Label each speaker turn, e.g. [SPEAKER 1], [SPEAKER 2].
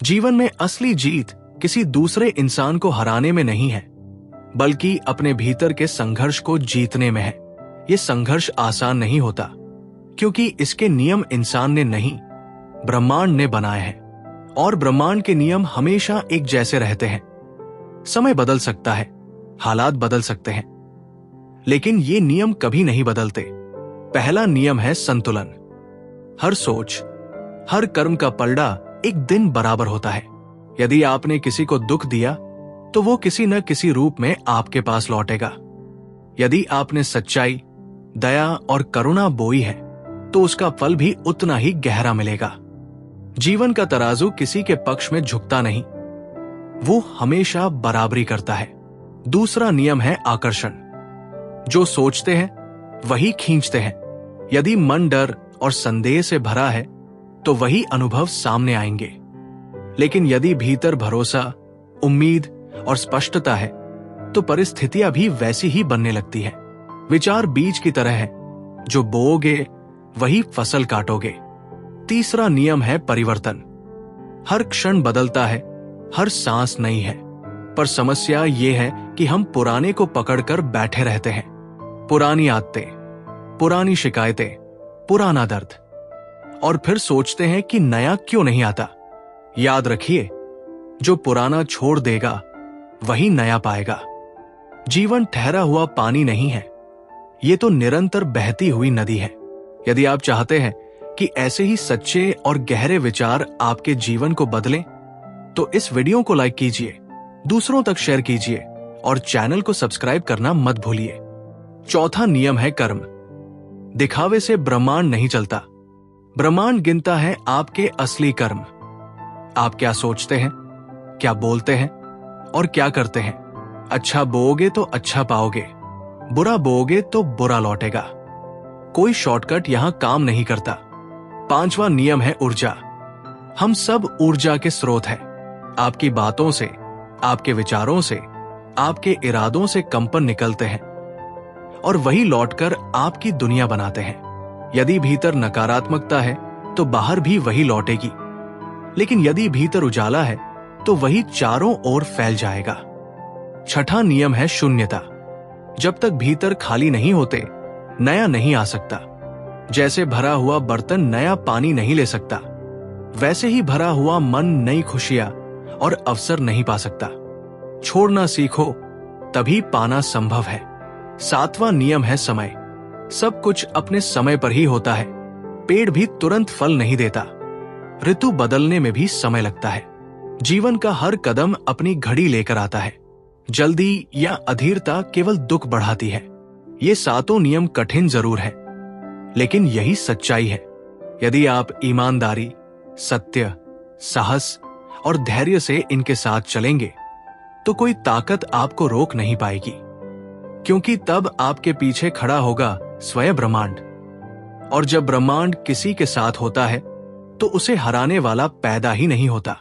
[SPEAKER 1] जीवन में असली जीत किसी दूसरे इंसान को हराने में नहीं है, बल्कि अपने भीतर के संघर्ष को जीतने में है। ये संघर्ष आसान नहीं होता, क्योंकि इसके नियम इंसान ने नहीं, ब्रह्मांड ने बनाए हैं। और ब्रह्मांड के नियम हमेशा एक जैसे रहते हैं। समय बदल सकता है, हालात बदल सकते हैं, लेकिन ये नियम कभी नहीं बदलते। पहला नियम है संतुलन। हर सोच, हर कर्म का पलड़ा एक दिन बराबर होता है। यदि आपने किसी को दुख दिया तो वो किसी न किसी रूप में आपके पास लौटेगा। यदि आपने सच्चाई, दया और करुणा बोई है तो उसका फल भी उतना ही गहरा मिलेगा। जीवन का तराजू किसी के पक्ष में झुकता नहीं, वो हमेशा बराबरी करता है। दूसरा नियम है आकर्षण। जो सोचते हैं वही खींचते हैं। यदि मन डर और संदेह से भरा है तो वही अनुभव सामने आएंगे। लेकिन यदि भीतर भरोसा, उम्मीद और स्पष्टता है तो परिस्थितियां भी वैसी ही बनने लगती है। विचार बीज की तरह है, जो बोओगे वही फसल काटोगे। तीसरा नियम है परिवर्तन। हर क्षण बदलता है, हर सांस नई है, पर समस्या यह है कि हम पुराने को पकड़कर बैठे रहते हैं। पुरानी आदतें, पुरानी शिकायतें, पुराना दर्द, और फिर सोचते हैं कि नया क्यों नहीं आता। याद रखिए, जो पुराना छोड़ देगा वही नया पाएगा। जीवन ठहरा हुआ पानी नहीं है, ये तो निरंतर बहती हुई नदी है। यदि आप चाहते हैं कि ऐसे ही सच्चे और गहरे विचार आपके जीवन को बदलें, तो इस वीडियो को लाइक कीजिए, दूसरों तक शेयर कीजिए और चैनल को सब्सक्राइब करना मत भूलिए। चौथा नियम है कर्म। दिखावे से ब्रह्मांड नहीं चलता। ब्रह्मांड गिनता है आपके असली कर्म। आप क्या सोचते हैं, क्या बोलते हैं और क्या करते हैं। अच्छा बोओगे तो अच्छा पाओगे, बुरा बोओगे तो बुरा लौटेगा। कोई शॉर्टकट यहां काम नहीं करता। पांचवा नियम है ऊर्जा। हम सब ऊर्जा के स्रोत हैं। आपकी बातों से, आपके विचारों से, आपके इरादों से कंपन निकलते हैं और वही लौटकर आपकी दुनिया बनाते हैं। यदि भीतर नकारात्मकता है तो बाहर भी वही लौटेगी, लेकिन यदि भीतर उजाला है तो वही चारों ओर फैल जाएगा। छठा नियम है शून्यता। जब तक भीतर खाली नहीं होते, नया नहीं आ सकता। जैसे भरा हुआ बर्तन नया पानी नहीं ले सकता, वैसे ही भरा हुआ मन नई खुशियां और अवसर नहीं पा सकता। छोड़ना सीखो, तभी पाना संभव है। सातवां नियम है समय। सब कुछ अपने समय पर ही होता है। पेड़ भी तुरंत फल नहीं देता। ऋतु बदलने में भी समय लगता है। जीवन का हर कदम अपनी घड़ी लेकर आता है। जल्दी या अधीरता केवल दुख बढ़ाती है। ये सातों नियम कठिन जरूर है, लेकिन यही सच्चाई है। यदि आप ईमानदारी, सत्य, साहस और धैर्य से इनके साथ चलेंगे तो कोई ताकत आपको रोक नहीं पाएगी, क्योंकि तब आपके पीछे खड़ा होगा स्वयं ब्रह्मांड। और जब ब्रह्मांड किसी के साथ होता है तो उसे हराने वाला पैदा ही नहीं होता।